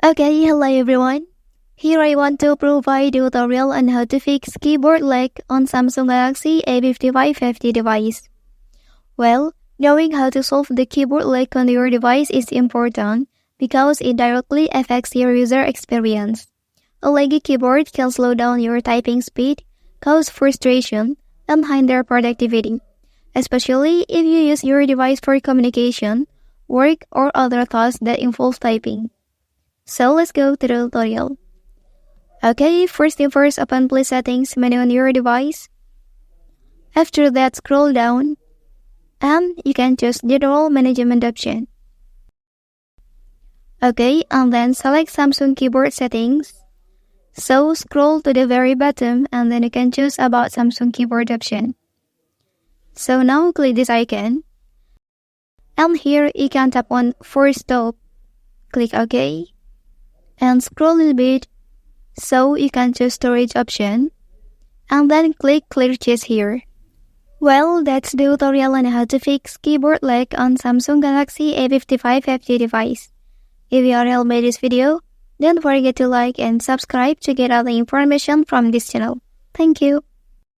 Okay, hello everyone. Here I want to provide a tutorial on how to fix keyboard lag on Samsung Galaxy A55 5G device. Well, knowing how to solve the keyboard lag on your device is important because it directly affects your user experience. A laggy keyboard can slow down your typing speed, cause frustration, and hinder productivity, especially if you use your device for communication, work, or other tasks that involve typing. So let's go to the tutorial. Okay, first thing first, open Play Settings menu on your device. After that, scroll down and you can choose General Management option. Okay, and then select Samsung Keyboard Settings. So scroll to the very bottom and then you can choose About Samsung Keyboard option. So now click this icon. And here you can tap on Force Stop. Click OK. And scroll a little bit. So you can choose Storage option. And then click Clear Cache here. Well, that's the tutorial on how to fix keyboard lag on Samsung Galaxy A55 5G device. If you are helped by this video, don't forget to like and subscribe to get other information from this channel. Thank you.